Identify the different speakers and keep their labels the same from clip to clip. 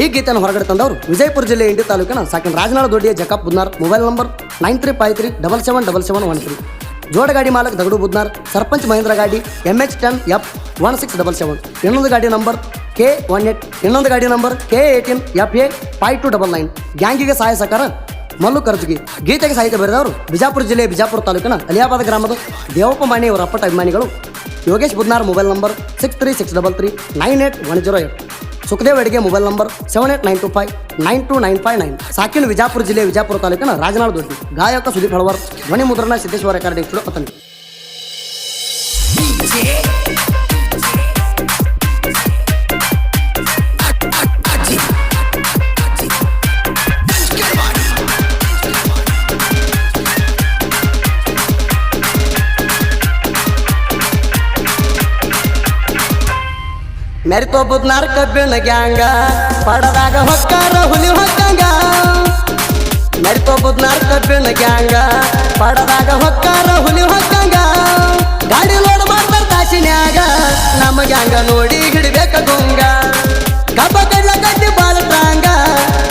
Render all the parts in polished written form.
Speaker 1: ಈ ಗೀತೆಯನ್ನು ಹೊರಗಡೆ ತಂದವರು ವಿಜಯಪುರ ಜಿಲ್ಲೆ ಇಂಡಿ ತಾಲೂಕಿನ ಸಾಕಿನ ರಾಜನಾಳ ದೊಡ್ಡಿಯ ಜಕಾಪ್ ಬುದ್ನಾರ್. Mobile number 9353777713. ಜೋಡಗಾಡಿ ಮಾಲಕ್ ದಗಡು ಬುದ್ನಾರ್. ಸರ್ಪಂಚ್ ಮಹೇಂದ್ರ ಗಾಡಿ MH10F1677. ಇನ್ನೊಂದು ಗಾಡಿ ನಂಬರ್ K18. ಇನ್ನೊಂದು ಗಾಡಿ ನಂಬರ್ K18FA5299. ಗ್ಯಾಂಗಿಗೆ ಸಹಾಯ ಸಹಕಾರ ಮಲ್ಲು ಕರ್ಜಗಿ. ಗೀತೆಗೆ ಸಾಹಿತ್ಯ ಬರೆದವರು ಬಿಜಾಪುರ ಜಿಲ್ಲೆ ಬಿಜಾಪುರ ತಾಲೂಕಿನ ಅಲಿಯಾಬಾದ್ ಗ್ರಾಮದ ದೇವಪ್ಪ ಮಾಣಿ ಅವರ ಅಪ್ಪಟ ಅಭಿಮಾನಿಗಳು Yogesh Budnar. Mobile number 6363398108. Sukhdev Adige mobile number 7892592959. ಸಾಕಿನ Vijapura ಜಿಲ್ಲೆ ವಿಜಾಪುರ ತಾಲೂಕಿನ ರಾಜನಾಳ ದೊಡ್ಡಿ. ಗಾಯಕ ಸುದೀಪ್ ಹಳವರ್. ಧ್ವನಿ ಮುದ್ರಣ ಸಿದ್ದೇಶ್ವರ ರೆಕಾರ್ಡಿಂಗ್ ಸ್ಟುಡಿಯೋ ಪತನಿ. ಮೆರಿತೋ ಬುದ್ನಾರ್ ಕಬ್ಬಿಣ ಗ್ಯಾಂಗ ಪಡದಾಗ ಹೊಕ್ಕಾರ ಹುಲಿ ಹೊಕ್ಕಂಗ. ಮೆರಿತೋ ಬುದ್ನಾರ್ ಕಬ್ಬಿಣ ಗ್ಯಾಂಗ ಪಡದಾಗ ಹೊಕ್ಕಾರ ಹುಲಿ ಹೊಕ್ಕಂಗ. ಗಾಡಿ ಲೋಡ್ ಮಾಡ್ತಾರ ತಾಸಿನ್ಯಾಗ ನಮ್ಮ ಗ್ಯಾಂಗ ನೋಡಿ ಹಿಡಿಬೇಕ ಗುಂಗ. ಕಬ್ಬ ಕಡ್ಲ ಕಟ್ಟಿ ಬಾಳ್ತಾಂಗ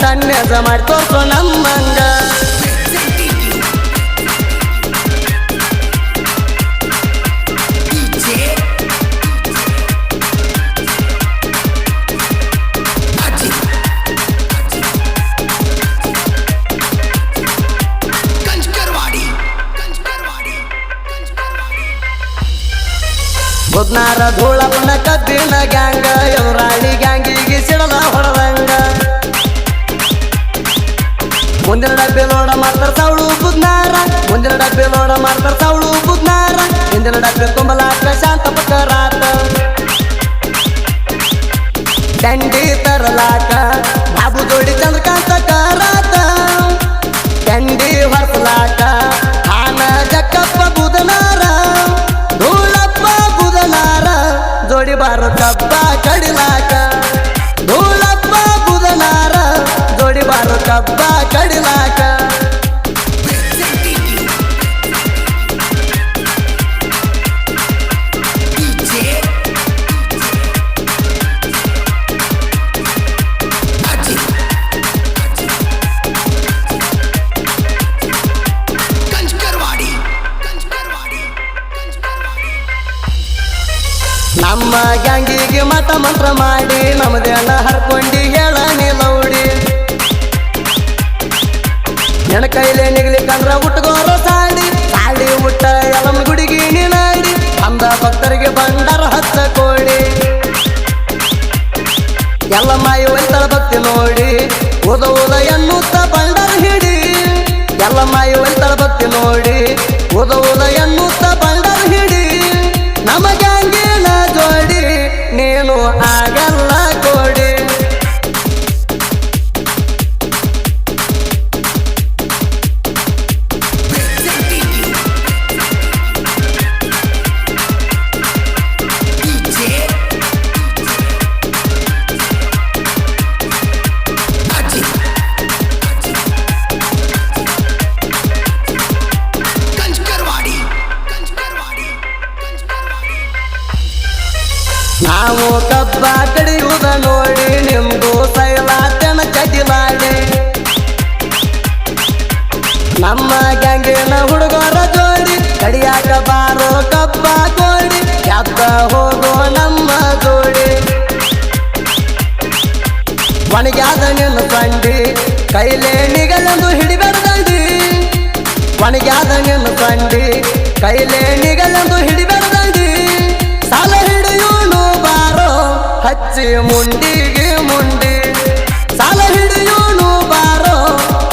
Speaker 1: ತನ್ನೆಸ ಮಾಡಿ ತೋರ್ಸೋ ನಮ್ಮಂಗ. ಬುದ್ನಾರ ಧೂಳಪ್ಪನ ಕಬ್ಬಿನ ಗ್ಯಾಂಗ ಎವರಾಳಿ ಗ್ಯಾಂಗಿಗೆ ಸಿಡಲ ಹೊಡೆದಂಗ. ಮುಂದಿನ ಡಬ್ಬೆ ಲೋಡ ಮಾಡ್ತಾರ ಸವಳು ಬುದ್ನಾರ. ಮುಂದಿನ ಡಬ್ಬೆ ಲೋಡ ಮಾಡ್ತಾರ ಸವಳು ಬುದ್ನಾರ. ಹಿಂದಿನ ಡಬ್ಬೆ ತುಂಬಲಾಕ ಶಾಂತ ಪಕ್ಕರಾತ. ಚಂಡಿ ತರಲಾಕ ಬಾಬು ಜೋಡಿ ಚಂದ್ರಕಾಂತ ಕರಾತ. ಚಂಡಿ ಹೊರಸಲಾಕ ಆನ ಜಕ್ಕಪ್ಪ ಬುಧನಾರ. ಜೋಡಿ ಬಾರೋ ಕಬ್ಬ ಕಡಿಲಾಕ. ಧೂಳಪ್ಪ ಬುಧನಾರ ಜೋಡಿ ಬಾರೋ ಕಬ್ಬ ಕಡಿಲಾಕ. ನಮ್ಮ ಗ್ಯಾಂಗಿಗೆ ಮಠ ಮಂತ್ರ ಮಾಡಿ ನಮ್ಮದೇನ ಹರ್ಕೊಂಡಿ ಹೇಳ ನೀಲೌಡಿ. ನೆನ ಕೈಲೇ ನಿಗ್ಲಿಕ್ಕಂದ್ರ ಉಟ್ಗೋರ ಸಾಡಿ. ಸಾಡಿ ಉಟ್ಟ ಎಲಮ್ ಗುಡಿಗಿ ನೀನಾಡಿ. ಅಂದ ಭಕ್ತರಿಗೆ ಬಂಡಾರ ಹಚ್ಚ ಕೋಡಿ. ಎಲ್ಲ ಮಾಯಿ ಒಯ್ತಳ ಭಕ್ತಿ ನೋಡಿ ಓದ ಓದ ಎನ್ನುತ್ತ ಬಂಡಾರ ಹಿಡಿ. ಎಲ್ಲ ಮಾಯಿ ಒಯ್ತಳ ಭಕ್ತಿ ನೋಡಿ ಓದ ಓದ ಎನ್ನುತ್ತ ಬಂಡಾರ ಹಿಡಿ. ನಮ್ಮ ಗ್ಯಾಂಗಿನ ಜೋಡಿ ನೀನು ಆಗಲ್ಲ ಕೋಡಿ. ನಾವು ಕಬ್ಬ ಕಡಿಯುವುದ ನೋಡಿ ನಿಮ್ದು ಸೈಲಾತನ ಕದಿಲಾಡಿ. ನಮ್ಮ ಗ್ಯಾಂಗಿನ ಹುಡುಗರ ಜೋಡಿ ಕಡಿಯಾಕ ಬಾರೋ ಕಬ್ಬ ಕೋಡಿ. ಎದ್ದ ಹೋಗೋ ನಮ್ಮ ಜೋಡಿ. ಒಣಗ್ಯಾದ ನಿನ್ನ ಸಂಡಿ ಕೈಲೇ ನಿಗಲೆಂದು ಹಿಡಿಬೇಡ್ದಂಡಿ. ಒಣಗ್ಯಾದ ನಿನ್ನ ಸಂಡಿ ಕೈಲೇ ನಿಗಲೆಂದು ಹಿಡಿಬೇಡ್ದಂಡಿ. ಸಾಲ ಹಿಡಿಯೋನು ಬಾರೋ ಹಚ್ಚಿ ಮುಂಡಿಗೆ ಮುಂಡಿ. ಸಾಲ ಹಿಡಿಯೋನು ಬಾರೋ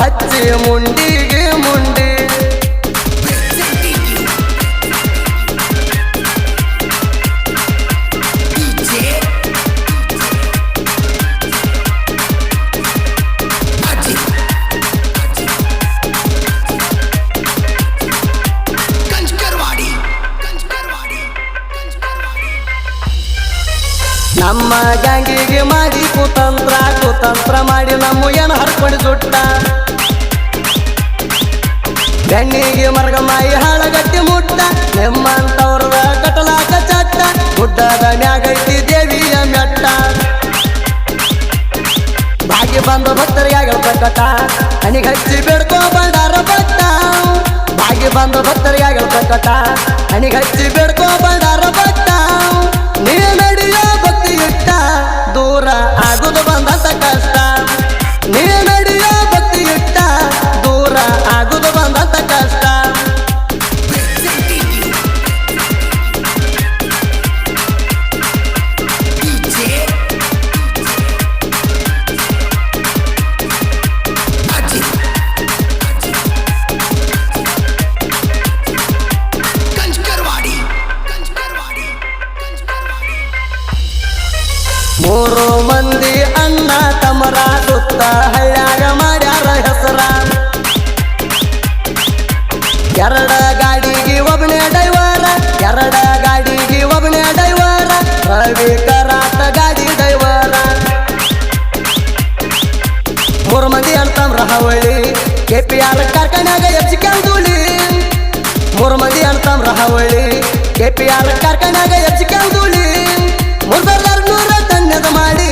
Speaker 1: ಹಚ್ಚಿ ಮುಂಡಿಗೆ ಮುಂಡಿ. ನಮ್ಮ ಗ್ಯಾಂಗಿಗೆ ಮಾಡಿ ಕುತಂತ್ರ ಕುತಂತ್ರ ಮಾಡಿ ನಮ್ಮ ಏನು ಹರ್ಕೊಂಡು ಸುಟ್ಟ. ಬೆನ್ನಿಗೆ ಮರ್ಗ ಮಾಯಿ ಹಾಳಗಟ್ಟಿ ಮುಟ್ಟ. ನಿಮ್ಮಂತವ್ರದ ಕಟಲಾಕ ಚಟ್ಟ. ಗುಡ್ಡದ ಮ್ಯಾಗೈತಿ ದೇವಿಯ ಮೆಟ್ಟ. ಬಂದ ಭಕ್ತರಿಗಾಗಲ್ ಪ್ರಕಟ ಹನಿಗೆ ಹಚ್ಚಿ ಬೇಡ್ಕೋ ಬಂಡಾರ ಭಕ್ತ ಭಾಗಿ ಬಂದ ಭಕ್ತರಿಗಾಗಲ್ ಪ್ರಕಟ ಹನಿಗೆ ಹಚ್ಚಿ ಬೇಡ್ಕೋ ಬಂಡಾರ ಭಕ್ತ ನೀ ನಡೆಯೋ ಭಕ್ತಿ ಇಟ್ಟ ದೂರ ಆಗುದು ಬಂದಂತ ಕಷ್ಟ ನೀ ನಡೆಯೋ ಭಕ್ತಿ ಇಟ್ಟ ದೂರ ಆಗುದು ಬಂದಂತ ಕಷ್ಟ ಮೂರು ಮಂದಿ ಅಣ್ಣ ತಮರ ಸುತ್ತ ಹಳ್ಳ್ಯಾಗ ಮಾಡ್ಯಾರ ಹೆಸರ ಎರಡ ಗಾಡಿಗೆ ಒಬ್ಬನೇ ಡೈವರ ಎರಡ ಗಾಡಿಗೆ ಒಬ್ಬನೇ ಡೈವರ ರವಿ ಕರಾತ ಗಾಡಿ ಡೈವರ ಮೂರು ಮಂದಿ ಅಣ್ತಮ್ರ ಹಾವಳಿ KPR ಕಾರ್ಖಾನ್ಯಾಗ ಎಫ್ಸಿ ಕೆಲ್ದೂಳಿ ಮೂರು ಮಂದಿ ಅಣ್ತಮ್ರ ಹಾವಳಿ KPR ಕಾರ್ಖಾನ್ಯಾಗ ಎಫ್ಸಿ ಕೆಲ್ದೂಳಿ ಮಾಡಿ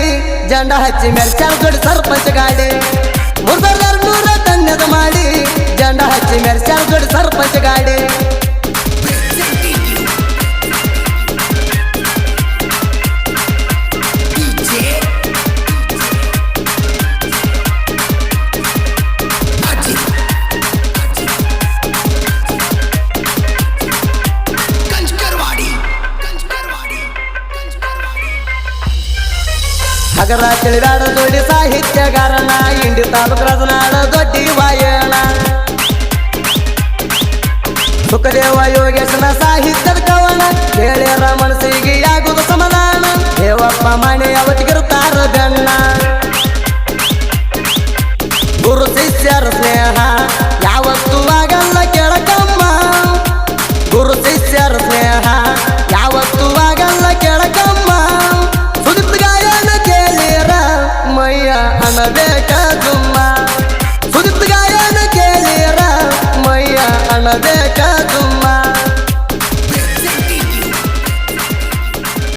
Speaker 1: ಜಂಡ ಹಚ್ಚಿ ಮೆರ್ಚಾಲ್ ಜೋಡಿ ಸರ್ಪಂಚ ಗಾಡಿ ಮುರ್ದರ್ನೂರ ತಣ್ಣದ ಮಾಡಿ ಜಂಡ ಹಚ್ಚಿ ಮೆರ್ಚಾಲ್ ಜೋಡಿ ಸರ್ಪಂಚ ಗಾಡಿ ಹಗರ ತಿಳಿದಾಡ ದೊಡ್ಡಿ ಸಾಹಿತ್ಯಗಾರನ ಇಂಡಿ ತಾಲೂಕು ರಾಜನಾಡ ದೊಡ್ಡಿ ವಾಯಣ ಸುಖದೇವ ಯೋಗೇಶನ ಸಾಹಿತ್ಯದ ಕವನ ಕೇಳ್ಯಾರ ಮನಸ್ಸಿಗೆ ಆಗುವುದು ಸಮಾಧಾನ ದೇವಪ್ಪ ಮನೆ ಅವತ್ತಿಗಿರುತ್ತಾರ ಬೆನ್ನ ಗುರು ಶಿಷ್ಯರ ಸ್ನೇಹ ಯಾವತ್ತೂ ಆಗಲ್ಲ ಕೆಳಕಮ್ಮ ಗುರು ಶಿಷ್ಯರ ಸ್ನೇಹ ಯಾವತ್ತೂ ಆಗಲ್ಲ ಕೆಳಕಮ್ಮ ಮೈಯ ಅನಬೇಕ ದುಮ್ಮ ಸುದಿತ್ ಗಾಯನ ಕೇಳಿರ ಮೈಯ ಅನಬೇಕ ದುಮ್ಮ